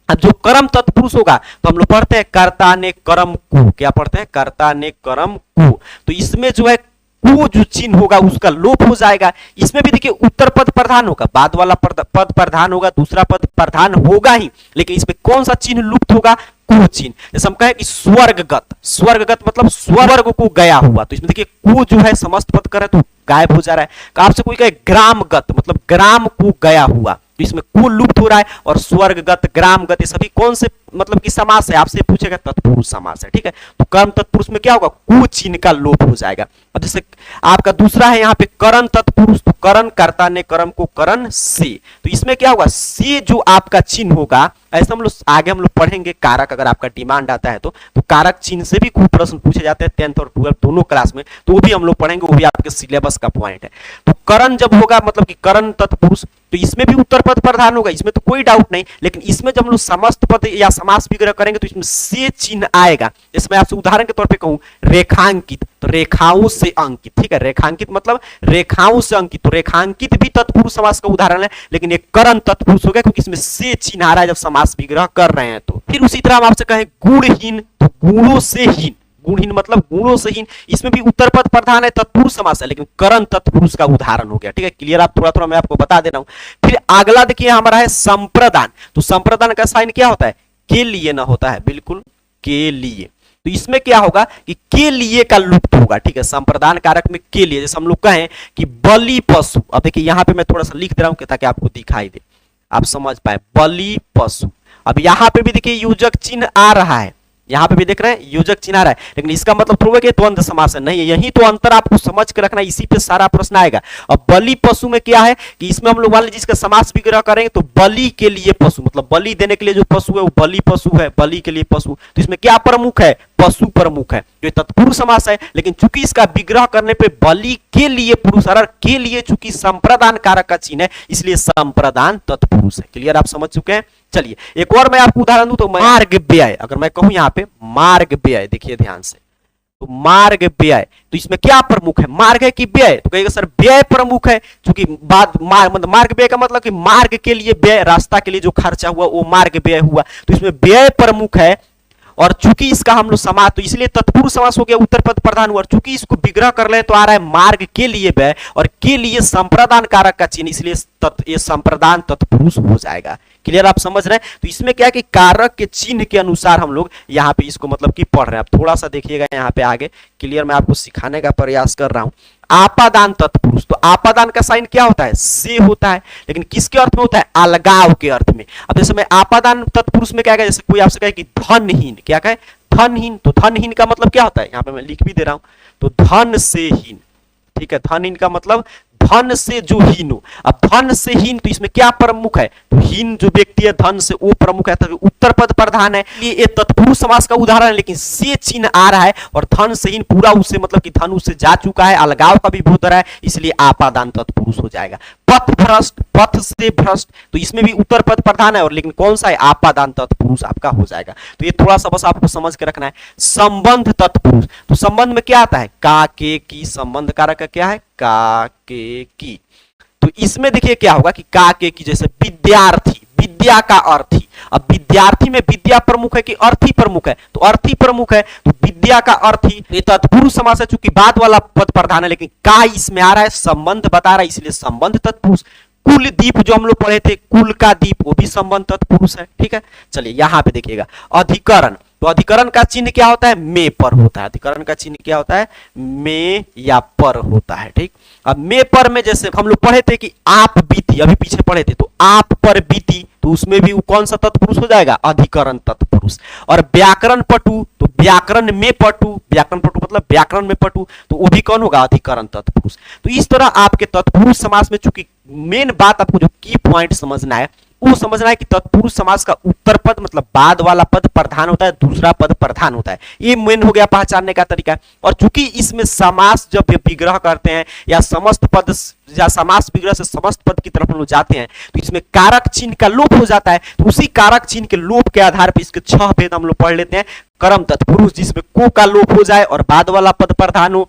अब जो कर्म तत्पुरुष होगा तो हम लोग पढ़ते हैं कर्ता ने कर्म को, क्या पढ़ते हैं, कर्ता ने कर्म को। तो इसमें जो है को जो चिन्ह होगा उसका लोप हो जाएगा। इसमें भी देखिए उत्तर पद प्रधान होगा, बाद वाला पद प्रधान होगा, दूसरा पद प्रधान होगा ही, लेकिन इसमें कौन सा चिन्ह लुप्त होगा, को चिन्ह। जैसे हम कहें कि स्वर्गगत, स्वर्गगत मतलब स्वर्ग को गया हुआ, तो इसमें देखिए को जो है समस्त पद करे तो गायब हो जा रहा है। आपसे कोई कहे ग्रामगत मतलब ग्राम को गया हुआ, तो इसमें को लुप्त हो रहा है। और स्वर्गगत, ग्रामगत ये सभी कौन से मतलब कि समास है, आपसे पूछेगा तत्पुरुष समास है, ठीक है। तो कर्म तत्पुरुष में क्या होगा, को चिन्ह का लोप हो जाएगा। अब जैसे आपका दूसरा है यहाँ पे करण तत्पुरुष, तो करण कर्ता ने कर्म को करण से, तो इसमें क्या होगा, से जो आपका चिन्ह होगा, ऐसा हम लोग आगे हम लोग पढ़ेंगे कारक, अगर आपका डिमांड आता है तो कारक चिन्ह से भी खूब प्रश्न पूछे जाते हैं 10th और 12th दोनों क्लास में, तो वो भी हम लोग पढ़ेंगे, वो भी आपके सिलेबस का पॉइंट है। तो करण जब होगा मतलब कि करण तत्पुरुष, तो इसमें भी उत्तर पद प्रधान होगा, इसमें तो कोई डाउट नहीं, लेकिन इसमें जब हम लोग समस्त पद या समास विग्रह करेंगे तो इसमें से चिन्ह आएगा। इसमें आपसे उदाहरण के तौर पे कहूं रेखांकित, तो रेखाओं से अंकित, ठीक है, रेखांकित मतलब रेखाओं से अंकित, तो रेखांकित भी तत्पुरुष समास का उदाहरण है, लेकिन एक करण तत्पुरुष हो गया क्योंकि इसमें से चिन्ह आ रहा है जब समास विग्रह कर रहे हैं। तो फिर उसी तरह हम आपसे कहें गुणहीन, तो गुणों से हीन, गुणहीन मतलब गुणों से हीन, इसमें भी उत्तर पद प्रधान है, तत्पुरुष समास है, लेकिन करण तत्पुरुष का उदाहरण हो गया, ठीक है, क्लियर। आप थोड़ा थोड़ा मैं आपको बता दे रहा हूं। फिर अगला देखिए हमारा है संप्रदान, तो संप्रदान का साइन क्या होता है, के लिए ना होता है, बिल्कुल के लिए। तो इसमें क्या होगा कि के लिए का लुप्त होगा, ठीक है, संप्रदान कारक में के लिए। जैसे हम लोग कहें कि बलि पशु, अब देखिए यहां पे मैं थोड़ा सा लिख दे रहा हूं ताकि आपको दिखाई दे, आप समझ पाए, बलि पशु। अब यहां पे भी देखिए योजक चिन्ह आ रहा है, यहां पे भी देख रहे हैं योजक चिन्ह आ रहा है, लेकिन इसका मतलब थोड़ा कि द्वंद्व समास है, नहीं है, यही तो अंतर आपको समझ के रखना है, इसी पे सारा प्रश्न आएगा। अब बलि पशु में क्या है कि इसमें हम लोग मान लीजिए जिसका समास विग्रह करेंगे तो बलि के लिए पशु मतलब बलि देने के लिए जो पशु है वो बलि पशु है, बलि के लिए पशु, तो इसमें क्या प्रमुख है, पशु प्रमुख है, जो तत्पुरुष समास है, लेकिन चूंकि इसका विग्रह करने पे बलि के लिए पुरुष और के लिए चूंकि संप्रदान कारक का चिन्ह है इसलिए संप्रदान तत्पुरुष है। क्लियर, आप समझ चुके हैं। चलिए एक और मैं आपको उदाहरण दूं तो मार्ग व्यय, अगर मैं कहूं यहां पे मार्ग व्यय, देखिए ध्यान से, तो मार्ग व्यय, तो इसमें क्या प्रमुख है, मार्ग है कि व्यय, तो कहेगा सर व्यय प्रमुख है, क्योंकि मतलब मार्ग व्यय का मतलब कि मार्ग के लिए व्यय, रास्ता के लिए जो खर्चा हुआ वो मार्ग व्यय हुआ, तो इसमें व्यय प्रमुख है। और चूंकि इसका हम लोग समास, तो इसलिए तत्पुरुष समास हो गया, उत्तर पद प्रधान हुआ, चूंकि इसको विग्रह कर ले तो आ रहा है मार्ग के लिए व्यय और के लिए संप्रदान कारक का चिन्ह, इसलिए ये संप्रदान तत्पुरुष हो जाएगा। क्लियर, आप समझ रहे हैं। तो इसमें क्या है कि कारक के चिन्ह के अनुसार हम लोग यहाँ पे इसको मतलब कि पढ़ रहे हैं। अब थोड़ा सा देखिएगा यहाँ पे आगे, क्लियर, मैं आपको सिखाने का प्रयास कर रहा हूँ। आपादान तत्पुरुष, तो आपादान का साइन क्या होता है, से होता है, लेकिन किसके अर्थ में होता है, अलगाव के अर्थ में। अब जैसे मैं आपादान तत्पुरुष में क्या कहे, जैसे कोई आपसे कहे कि धनहीन, क्या कहे, धनहीन, तो धनहीन का मतलब क्या होता है, यहाँ पे मैं लिख भी दे रहा हूं, तो धन से हीन, ठीक है, धनहीन का मतलब धन से जो हीन हो। अब धन से हीन, तो इसमें क्या प्रमुख है, तो हीन जो व्यक्ति है धन से वो प्रमुख है, तो उत्तर पद प्रधान है, ये तत्पुरुष समास का उदाहरण है, लेकिन से चिन्ह आ रहा है और धन से हीन पूरा उससे मतलब कि धन उससे जा चुका है, अलगाव का भी बोध रहा है, इसलिए आपादान तत्पुरुष हो जाएगा। पथ भ्रष्ट, पथ से भ्रष्ट, तो इसमें भी उत्तर पद प्रधान है और लेकिन कौन सा है, आपादान तत्पुरुष आपका हो जाएगा। तो ये थोड़ा सा बस आपको समझ के रखना है। संबंध तत्पुरुष, तो संबंध में क्या आता है, का के की, संबंध कारक का क्या है, का के की, तो इसमें देखिए क्या होगा कि का के की, जैसे विद्यार्थी, विद्या का अर्थी, अब विद्यार्थी में विद्या प्रमुख है कि अर्थी प्रमुख है, तो अर्थी प्रमुख है, तो विद्या का अर्थी, ये तत्पुरुष समास है, चूंकि बाद वाला पद प्रधान है, लेकिन का इसमें आ रहा है, संबंध बता रहा है, इसलिए संबंध तत्पुरुष। कुल दीप जो हम लोग पढ़े थे, कुल का दीप, वो भी संबंध तत्पुरुष है, ठीक है। चलिए यहां पे देखिएगा अधिकरण, तो अधिकरण का चिन्ह क्या होता है, में पर होता है, अधिकरण का चिन्ह क्या होता है, में या पर होता है, ठीक। अब में पर में जैसे हम लोग पढ़े थे कि आप बीती, अभी पीछे पढ़े थे, तो आप पर बीती, तो उसमें भी कौन सा तत्पुरुष हो जाएगा, अधिकरण तत्पुरुष। और व्याकरण पटु, तो व्याकरण में पटु, व्याकरण पटु मतलब व्याकरण में पटु, तो वो भी कौन होगा, अधिकरण तत्पुरुष। तो इस तरह आपके तत्पुरुष समास में चूंकि मेन बात आपको जो की पॉइंट समझना है वो समझना है कि तत्पुरुष समास का उत्तर पद मतलब बाद वाला पद प्रधान होता है, दूसरा पद प्रधान होता है। ये मेन हो गया पहचानने का तरीका। और चूंकि इसमें समास जब विग्रह करते हैं या समस्त पद या समास विग्रह से समस्त पद की तरफ हम लोग जाते हैं तो इसमें कारक चिन्ह का लोप हो जाता है। तो उसी कारक चिन्ह के लोप के आधार पर इसके 6 भेद हम लोग पढ़ लेते हैं। कर्म तत्पुरुष जिसमें को का लोप हो जाए और बाद वाला पद प्रधान हो,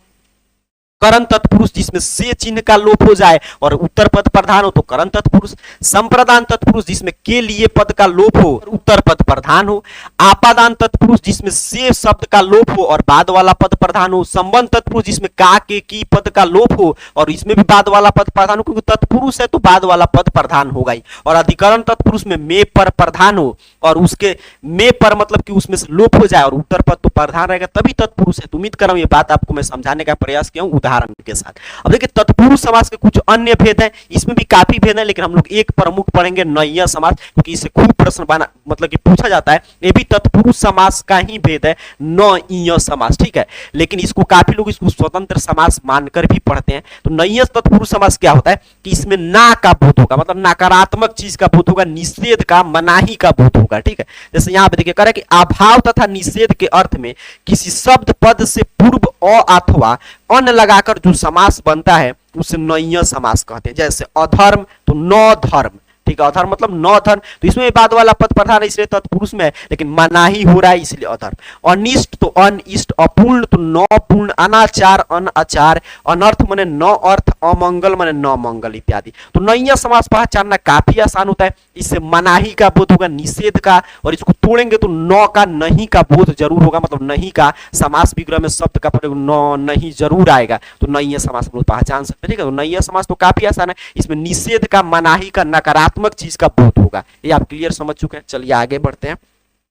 करण तत्पुरुष जिसमें से चिन्ह का लोप हो जाए और उत्तर पद प्रधान हो तो करण तत्पुरुष, संप्रदान तत्पुरुष जिसमें के लिए पद का लोप हो और उत्तर पद प्रधान हो, आपादान तत्पुरुष जिसमें से शब्द का लोप हो और बाद वाला पद प्रधान हो, संबंध तत्पुरुष जिसमें का के की पद का लोप हो और इसमें भी बाद वाला पद प्रधान हो, क्योंकि तत्पुरुष है तो बाद वाला पद प्रधान होगा ही। और अधिकरण तत्पुरुष में मे पर प्रधान हो और उसके मे पर मतलब कि उसमें से लोप हो जाए और उत्तर पद तो प्रधान रहेगा तभी तत्पुरुष है। तो उम्मीद कर रहा हूं ये बात आपको मैं समझाने का प्रयास किया हूं उदाहरण के साथ। अब देखिए तत्पुरुष समास के कुछ अन्य भेद हैं, इसमें भी काफी भेद हैं लेकिन हम लोग एक प्रमुख पढ़ेंगे नय्य समास, क्योंकि इससे खूब प्रश्न बना मतलब कि पूछा जाता है। ये भी तत्पुरुष समास का ही भेद है, नय्य समास, ठीक है। लेकिन इसको काफी लोग इसको स्वतंत्र समास मानकर भी पढ़ते हैं। तो नय्य तत्पुरुष समास क्या होता है कि इसमें ना का बोध होगा, मतलब नकारात्मक चीज का बोध होगा, निषेध का मनाही का बोध होगा, ठीक है। जैसे यहाँ पे देखिए कह रहा है कि अभाव तथा निषेध के अर्थ में किसी शब्द पद से पूर्व अ अथवा अन लगाकर जो समास बनता है उसे नय्य समास कहते हैं। जैसे अधर्म तो न धर्म, ठीक है, अधर्म मतलब न धर्म, तो इसमें बाद वाला पद प्रधान है इसलिए तत्पुरुष में है, लेकिन मनाही हो रहा है इसलिए अधर्म। अनिष्ट तो अनिष्ट, अपूर्ण तो न पूर्ण, अनाचार अनाचार, अनर्थ माने न अर्थ, अमंगल माने न मंगल इत्यादि। तो नय्य समास पहचानना काफी आसान होता है। इससे मनाही का बोध होगा, निषेध का, और इसको तोड़ेंगे तो न का नहीं का बोध जरूर होगा, मतलब नहीं का समास विग्रह में शब्द का प्रयोग न नहीं जरूर आएगा। तो नय्य समास हम लोग पहचान सकते हैं, ठीक है। तो नय्य समास तो काफी आसान है, इसमें निषेध का मनाही का नकारात्मक चीज का बोध होगा। ये आप क्लियर समझ चुके हैं। चलिए आगे बढ़ते हैं।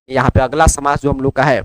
यहाँ पे अगला समास जो हम लोग का है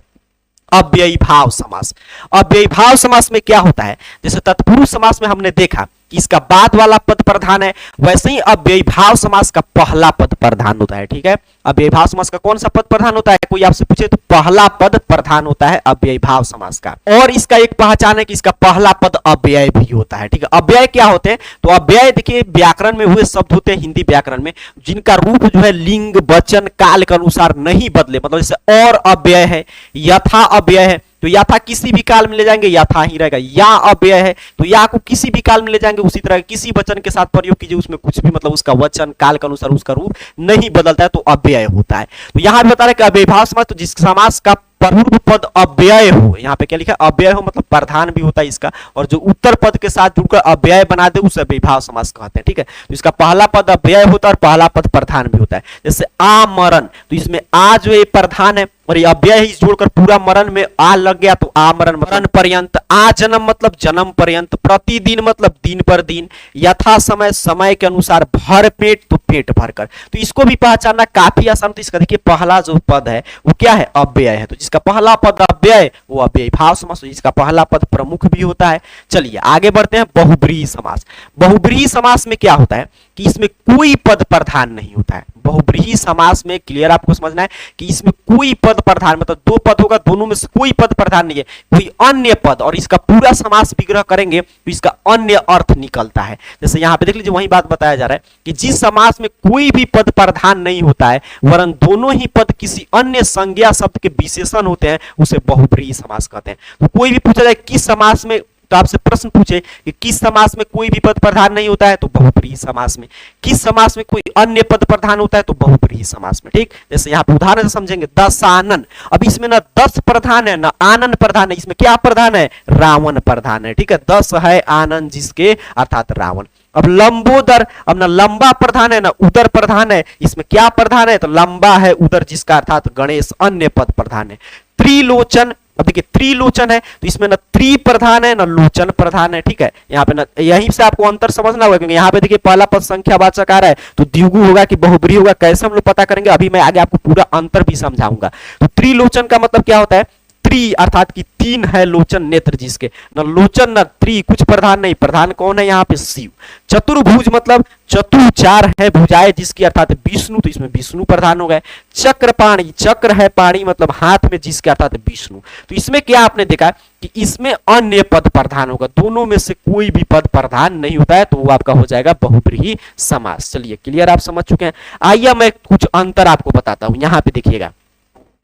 अव्ययीभाव समास। अव्ययीभाव समास में क्या होता है, जैसे तत्पुरुष समास में हमने देखा कि इसका बाद वाला पद प्रधान है, वैसे ही अव्ययीभाव समास का पहला पद प्रधान होता है, ठीक है। अव्ययीभाव समास का कौन सा पद प्रधान होता है, कोई आपसे पूछे तो पहला पद प्रधान होता है अव्ययीभाव समास का। और इसका एक पहचान है कि इसका पहला पद अव्यय भी होता है, ठीक है। अव्यय क्या होते हैं, तो अव्यय देखिए व्याकरण में हुए शब्द होते हैं हिंदी व्याकरण में जिनका रूप जो है लिंग वचन काल के अनुसार नहीं बदले, मतलब जैसे और अव्यय है, यथा अव्यय है, तो यथा किसी भी काल में ले जाएंगे यथा ही रहेगा। या अव्यय है तो या को किसी भी काल में ले जाएंगे उसी तरह किसी वचन के साथ प्रयोग कीजिए, उसमें कुछ भी मतलब उसका वचन काल के अनुसार उसका रूप नहीं बदलता है, तो अव्यय होता है। तो यहां भी बता रहे कि अव्ययीभाव समास तो जिस समास का पूर्व पद अव्यय हो, यहाँ पे क्या लिखा है अव्यय हो मतलब प्रधान भी होता है इसका, और जो उत्तर पद के साथ जुड़कर अव्यय बना दे उसे अव्ययीभाव समास कहते हैं, ठीक है। तो इसका पहला पद अव्यय होता है और पहला पद प्रधान भी होता है। जैसे आमरण, तो इसमें आ जो ये प्रधान है और ये अव्यय ही जोड़कर पूरा मरण में आ लग गया तो आमरण मरण पर्यंत। आ जन्म मतलब जन्म पर्यंत, प्रतिदिन मतलब दिन पर दिन, यथा समय समय के अनुसार, भर पेट तो पेट भरकर। तो इसको भी पहचानना काफी आसान। तो इसका देखिए पहला जो पद है वो क्या है अव्यय है, तो जिसका पहला पद अव्यय वो अव्ययीभाव समास, जिसका पहला पद प्रमुख भी होता है। चलिए आगे बढ़ते हैं बहुब्रीहि समास। बहुब्रीहि समास में क्या होता है कि इसमें कोई पद प्रधान नहीं होता है। बहुब्रीहि समास में क्लियर आपको समझना है कि इसमें कोई पद प्रधान मतलब दो पद होगा, दोनों में से कोई पद प्रधान नहीं है, कोई अन्य पद, और इसका पूरा समास विग्रह करेंगे तो इसका अन्य अर्थ निकलता है। जैसे यहाँ पे देख लीजिए वही बात बताया जा रहा है कि जिस समास में कोई भी पद प्रधान नहीं होता है वरन दोनों ही पद किसी अन्य संज्ञा शब्द के विशेषण होते हैं उसे बहुब्रीहि समास कहते हैं। तो कोई भी पूछा जाए किस समास में, तो आपसे प्रश्न पूछे कि किस समास में कोई भी पद प्रधान नहीं होता है तो बहुब्रीहि समास में, किस समास में कोई अन्य पद प्रधान होता है तो बहुब्रीहि समास में, ठीक। जैसे यहाँ पे उदाहरण से समझेंगे दशानन, अब इसमें ना 10 प्रधान है ना आनन प्रधान है, इसमें क्या प्रधान है रावण प्रधान है, ठीक है। 10 है आनंद जिसके अर्थात रावण। अब लंबोदर, अब ना लंबा प्रधान है ना उदर प्रधान है, इसमें क्या प्रधान है तो लंबा है उदर जिसका अर्थात गणेश अन्य पद प्रधान है। त्रिलोचन, अब देखिए त्रिलोचन है तो इसमें ना त्रि प्रधान है ना लोचन प्रधान है, ठीक है। यहाँ पे ना यहीं से आपको अंतर समझना होगा क्योंकि यहाँ पे देखिए पहला पद संख्यावाचक आ रहा है तो द्विगु होगा कि बहुब्रीहि होगा, कैसे हम लोग पता करेंगे अभी मैं आगे आपको पूरा अंतर भी समझाऊंगा। तो त्रिलोचन का मतलब क्या होता है त्रि अर्थात कि तीन है लोचन नेत्र जिसके, न लोचन न त्रि, कुछ प्रधान नहीं, प्रधान कौन है यहाँ पे शिव। चतुर्भुज मतलब चतुर चार है भुजाएं जिसकी अर्थात विष्णु, तो इसमें विष्णु प्रधान हो गए। चक्रपाणी, चक्र है पाणी मतलब हाथ में जिसके अर्थात विष्णु, तो इसमें क्या आपने देखा कि इसमें अन्य पद प्रधान होगा, दोनों में से कोई भी पद प्रधान नहीं होता है, तो वो आपका हो जाएगा बहुब्रीहि समास। चलिए क्लियर, आप समझ चुके हैं। आइए मैं कुछ अंतर आपको बताता हूं। यहाँ पे देखिएगा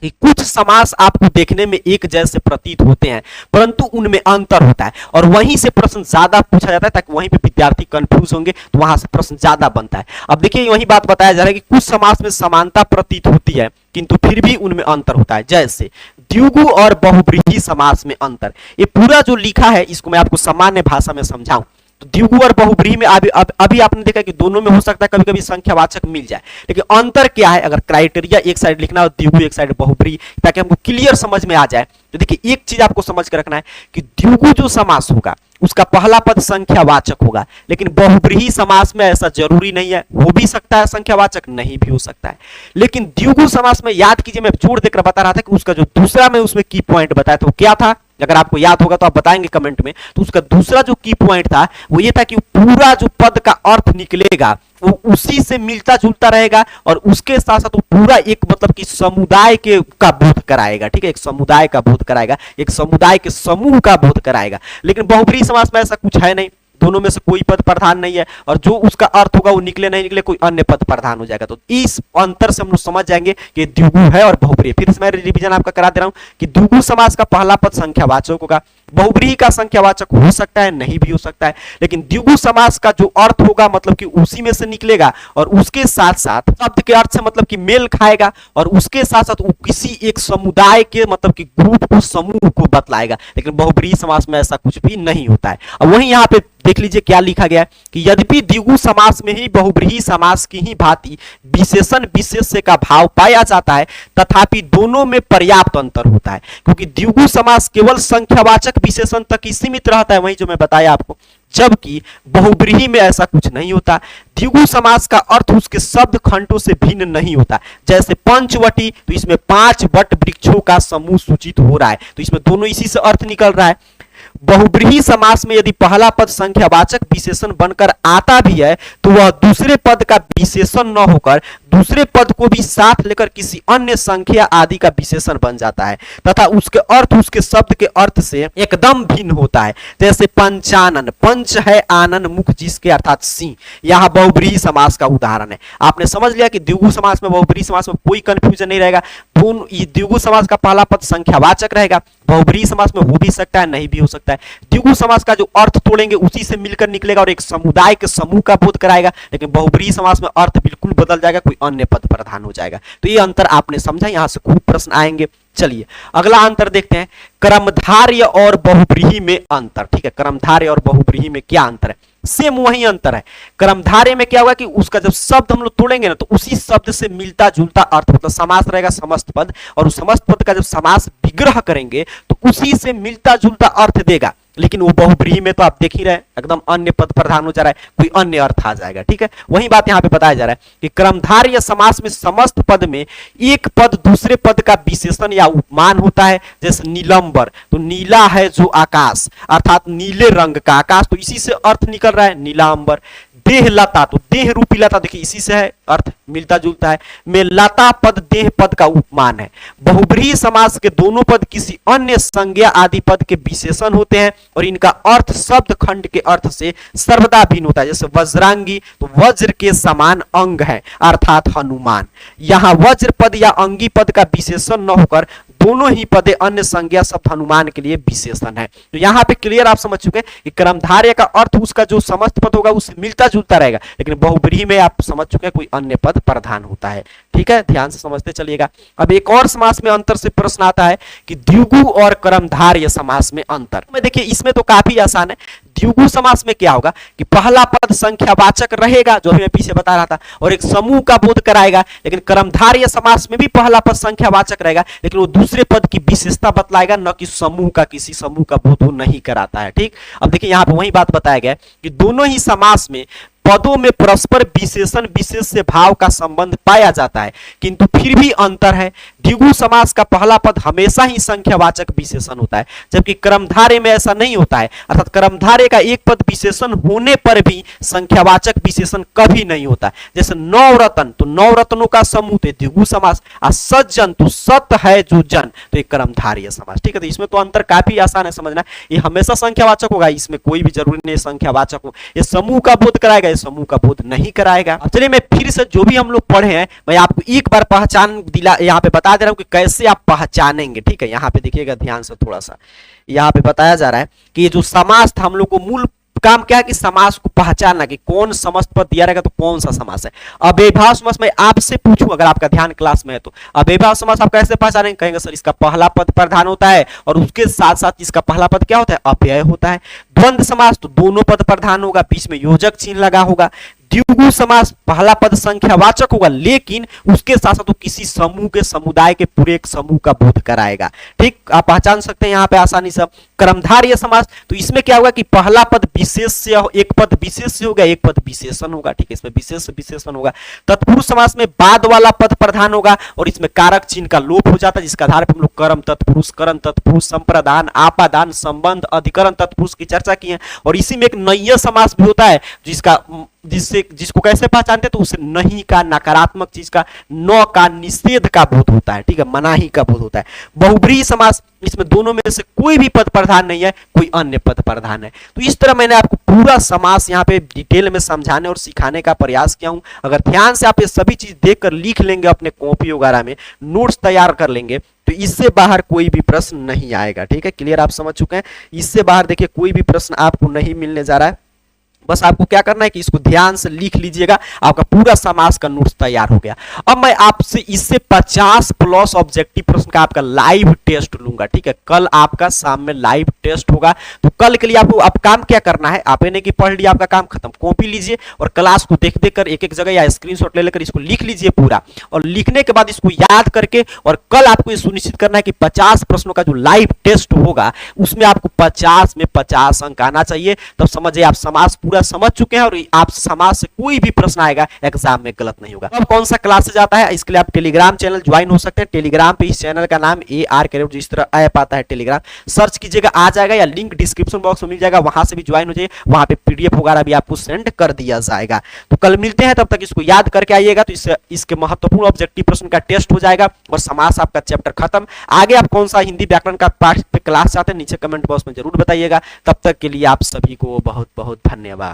कि कुछ समास आपको देखने में एक जैसे प्रतीत होते हैं परंतु उनमें अंतर होता है, और वहीं से प्रश्न ज्यादा पूछा जाता है ताकि वहीं पे विद्यार्थी कंफ्यूज होंगे, तो वहां से प्रश्न ज्यादा बनता है। अब देखिए वही बात बताया जा रहा है कि कुछ समास में समानता प्रतीत होती है किंतु फिर भी उनमें अंतर होता है, जैसे द्विगु और बहुब्रीहि समास में अंतर। ये पूरा जो लिखा है इसको मैं आपको सामान्य भाषा में समझाऊं तो द्विगु और बहुब्रीहि में अभी आपने देखा कि दोनों में हो सकता है कभी कभी संख्यावाचक मिल जाए, लेकिन अंतर क्या है, अगर क्राइटेरिया एक साइड लिखना हो द्विगु एक साइड बहुब्रीहि, ताकि हमको क्लियर समझ में आ जाए, तो देखिए एक चीज आपको समझ के रखना है कि द्विगु जो समास होगा उसका पहला पद संख्यावाचक होगा, लेकिन बहुब्रीहि समास में ऐसा जरूरी नहीं है, हो भी सकता है संख्यावाचक, नहीं भी हो सकता है। लेकिन द्विगु समास में याद कीजिए, मैं जोड़ देकर बता रहा था कि उसका जो दूसरा में उसमें की पॉइंट बताया था वो क्या था, अगर आपको याद होगा तो आप बताएंगे कमेंट में। तो उसका दूसरा जो की पॉइंट था वो ये था कि पूरा जो पद का अर्थ निकलेगा वो उसी से मिलता जुलता रहेगा और उसके साथ साथ वो पूरा एक मतलब कि समुदाय के का बोध कराएगा, ठीक है, एक समुदाय का बोध कराएगा, एक समुदाय के समूह का बोध कराएगा। लेकिन बहुब्रीहि समास में ऐसा कुछ है नहीं, दोनों में से कोई पद प्रधान नहीं है और जो उसका अर्थ होगा वो निकले नहीं निकले कोई अन्य पद प्रधान हो जाएगा। तो इस अंतर से हम लोग समझ जाएंगे कि द्विगु है और बहुब्रीहि। फिर से मैं रिवीजन आपका करा दे रहा हूं कि द्विगु समास का पहला पद संख्यावाचक होगा, बहुब्रीहि का संख्यावाचक हो सकता है, नहीं भी हो सकता है, लेकिन द्विगु समास का जो अर्थ होगा मतलब कि उसी में से निकलेगा और उसके साथ साथ शब्द के अर्थ से मतलब कि मेल खाएगा और उसके साथ साथ वो किसी एक समुदाय के मतलब कि ग्रुप को समूह को बतलाएगा। लेकिन बहुब्रीहि समास में ऐसा कुछ भी नहीं होता है। अब वहीं यहाँ पे देख लीजिए क्या लिखा गया है कि यद्यपि द्विगु समास में ही बहुब्रीहि समास की ही भांति विशेषण विशेष्य का भाव पाया जाता है तथापि दोनों में पर्याप्त अंतर होता है, क्योंकि द्विगु समास केवल संख्यावाचक विशेषण तक ही सीमित रहता है, वही जो मैं बताया आपको, जबकि बहुब्रीहि में ऐसा कुछ नहीं होता। द्विगु समास का अर्थ उसके शब्द खंडों से भिन्न नहीं होता, जैसे पंचवटी तो इसमें 5 वट वृक्षों का समूह सूचित हो रहा है, तो इसमें दोनों इसी से अर्थ निकल रहा है। बहुब्रीहि समास में यदि पहला पद संख्यावाचक विशेषण बनकर आता भी है तो वह दूसरे पद का विशेषण न होकर दूसरे पद को भी साथ लेकर किसी अन्य संख्या आदि का विशेषण बन जाता है तथा उसके अर्थ उसके शब्द के अर्थ से एकदम भिन्न होता है। जैसे पंचानन, पंच है आनन मुख जिसके अर्थात सिंह, यह बहुब्रीहि समास का उदाहरण है। आपने समझ लिया कि द्विगु समास में बहुब्रीहि समास में कोई कंफ्यूजन नहीं रहेगा, दोनों द्विगु समास का पहला पद संख्यावाचक रहेगा, बहुब्रीहि समास में हो भी सकता है, नहीं भी हो सकता है। द्विगु समास का जो अर्थ तोड़ेंगे उसी से मिलकर निकलेगा और एक समुदाय के समूह का बोध कराएगा, लेकिन बहुब्रीहि समास में अर्थ बिल्कुल बदल जाएगा, कोई अन्य पद प्रधान हो जाएगा। तो ये अंतर आपने समझा, यहां से खूब प्रश्न आएंगे। चलिए अगला अंतर देखते हैं, क्रमधार्य और बहुब्रीहि में अंतर। ठीक है, क्रमधार्य और बहुब्रीहि में क्या अंतर है? सेम वही अंतर है। क्रमधार्य में क्या होगा कि उसका जब शब्द हम लोग तोड़ेंगे ना तो उसी शब्द से मिलता जुलता अर्थ मतलब समास रहेगा समस्त पद, और उस समस्त पद का जब समास विग्रह करेंगे तो उसी से मिलता जुलता अर्थ देगा। लेकिन वो बहुब्रीहि में तो आप देख ही रहे एकदम अन्य पद प्रधान हो जा रहा है, कोई अन्य अर्थ आ जाएगा। ठीक है, वही बात यहाँ पे बताया जा रहा है कि क्रमधार्य समास में समस्त पद में एक पद दूसरे पद का विशेषण या उपमान होता है। जैसे नीलंबर, तो नीला है जो आकाश अर्थात नीले रंग का आकाश, तो इसी से अर्थ निकल रहा है नीलांबर। देह लता, तो देह रूपी लता देखिए इसी से है, अर्थ मिलता जुलता है। में लता पद देह पद का उपमान है। बहुब्रीहि समास के दोनों पद किसी अन्य संज्ञा आदि पद के विशेषण होते हैं और इनका अर्थ शब्द खंड के अर्थ से सर्वदा भिन्न होता है। जैसे वज्रांगी, तो वज्र के समान अंग है अर्थात हनुमान। यहाँ वज्र पद या अंगी पद का विशेषण न होकर दोनों ही पदे अन्य संज्ञा शब्द हनुमान के लिए विशेषण है। तो यहाँ पे क्लियर आप समझ चुके हैं कि क्रमधार्य का अर्थ उसका जो समस्त पद होगा उससे मिलता जुलता रहेगा, लेकिन बहुब्रीहि में आप समझ चुके हैं कोई अन्य पद प्रधान होता है। ठीक है, ध्यान से समझते चलिएगा। अब एक और समास में अंतर से प्रश्न आता है कि द्विगु और क्रमधार्य समास में अंतर। में देखिए इसमें तो काफी आसान है। द्विगु समास में क्या होगा कि पहला पद संख्यावाचक रहेगा, जो मैं पीछे बता रहा था, और एक समूह का बोध कराएगा। लेकिन क्रमधार्य समास में भी पहला पद संख्यावाचक रहेगा, लेकिन वो दूसरे पद की विशेषता बतलाएगा, न कि समूह का, किसी समूह का बोध वो नहीं कराता है। ठीक, अब देखिए यहाँ पे वही बात बताया गया कि दोनों ही समास में पदों में परस्पर विशेषण विशेष से भाव का संबंध पाया जाता है, किंतु फिर भी अंतर है। द्विगु समास का पहला पद हमेशा ही संख्यावाचक विशेषण होता है, जबकि कर्मधारय में ऐसा नहीं होता है। अर्थात कर्मधारय का एक पद विशेषण होने पर भी संख्यावाचक विशेषण कभी नहीं होता। जैसे नवरत्न, तो नवरत्नों का समूह तो द्विगु समास, और सज्जन तो सत है जो जन, तो एक कर्मधारय समास। ठीक है, तो इसमें तो अंतर काफी आसान है समझना। ये हमेशा संख्यावाचक होगा, इसमें कोई भी जरूरी नहीं संख्यावाचक हो। ये समूह का बोध कराएगा, ये समूह का बोध नहीं कराएगा। अब चलिए मैं फिर से जो भी हम लोग पढ़े हैं मैं आपको एक बार पहचान दिला यहाँ पे बता दे रहा हूं कि कैसे आप पहचानेंगे। ठीक है, यहाँ पे देखिएगा ध्यान से थोड़ा सा, यहाँ पे बताया जा रहा है कि ये जो समास था हम लोग को मूल काम क्या है कि समास को पहचानना कि कौन समस्त पद दिया रहेगा तो कौन सा समास है। अव्ययभाव समास मैं आपसे पूछूं, अगर आपका ध्यान क्लास में है तो अव्ययभाव समास आप कैसे पहचानेंगे? कहेंगे सर इसका पहला पद प्रधान होता है और उसके साथ साथ इसका पहला पद क्या होता है? अव्यय होता है। द्वंद्व समास तो दोनों पद प्रधान होगा, बीच में योजक चिन्ह लगा होगा। द्विगु समास पहला पद संख्यावाचक होगा, लेकिन उसके साथ साथ तो किसी समूह के समुदाय के पूरे एक समूह का बोध कराएगा। ठीक, आप पहचान सकते हैं यहाँ पे आसानी से। कर्मधारय समास तो इसमें क्या होगा कि पहला पद विशेष से, एक पद विशेष से होगा, एक पद विशेषण होगा। ठीक है, इसमें विशेष विशेषण होगा। तत्पुरुष समास में बाद वाला पद प्रधान होगा और इसमें कारक चिन्ह का लोप हो जाता है, जिसके आधार पर हम लोग कर्म तत्पुरुष, करण तत्पुरुष, संप्रदान, आपादान, संबंध, अधिकरण तत्पुरुष की चर्चा की है। और इसी में एक नय्य समास भी होता है जिसको कैसे पहचानते हैं? तो उसे नहीं का, नकारात्मक चीज का, न का, निषेध का बोध होता है। ठीक है, मनाही का बोध होता है। बहुब्रीहि समास, इसमें दोनों में से कोई भी पद प्रधान नहीं है, कोई अन्य पद प्रधान है। तो इस तरह मैंने आपको पूरा समास यहाँ पे डिटेल में समझाने और सिखाने का प्रयास किया हूं। अगर ध्यान से आप ये सभी चीज देखकर लिख लेंगे, अपने कॉपी वगैरह में नोट्स तैयार कर लेंगे, तो इससे बाहर कोई भी प्रश्न नहीं आएगा। ठीक है, क्लियर, आप समझ चुके हैं। इससे बाहर देखिए कोई भी प्रश्न आपको नहीं मिलने जा रहा है। बस आपको क्या करना है कि इसको ध्यान से लिख लीजिएगा, आपका पूरा समास का नोट्स तैयार हो गया। अब मैं आपसे इससे 50 प्लस ऑब्जेक्टिव प्रश्न का आपका लाइव टेस्ट लूंगा। ठीक है, कल आपका शाम में लाइव टेस्ट होगा। तो कल के लिए आपको अब काम क्या करना है, आप ने कि पढ़ लिया, आपका काम खत्म। कॉपी लीजिए और क्लास को देख देख कर एक एक जगह या स्क्रीनशॉट ले लेकर इसको लिख लीजिए पूरा, और लिखने के बाद इसको याद करके, और कल आपको ये सुनिश्चित करना है कि 50 प्रश्नों का जो लाइव टेस्ट होगा उसमें आपको 50 में 50 अंक आना चाहिए। तब समझिए आप समास पूरा समझ चुके हैं और आप समाज से कोई भी प्रश्न आएगा एग्जाम में गलत नहीं होगा। अब कौन सा क्लासेज आता है, इसके लिए आप टेलीग्राम चैनल ज्वाइन हो सकते हैं। टेलीग्राम पे इस चैनल का नाम AR कैरियर, जिस तरह ऐप आता है टेलीग्राम, सर्च कीजिएगा आ जाएगा, या लिंक डिस्क्रिप्शन बॉक्स में मिल जाएगा, वहां से भी ज्वाइन हो जाइए। वहां पे PDF वगैरह भी आपको सेंड कर दिया जाएगा। तो कल मिलते हैं, तब तक इसको याद करके आइएगा। तो इसके महत्वपूर्ण ऑब्जेक्टिव प्रश्न का टेस्ट हो जाएगा और समास आपका चैप्टर खत्म। आगे आप कौन सा हिंदी व्याकरण का पाठ पे क्लास चाहते हैं नीचे कमेंट बॉक्स में जरूर बताइएगा। तब तक के लिए आप सभी को बहुत बहुत धन्यवाद।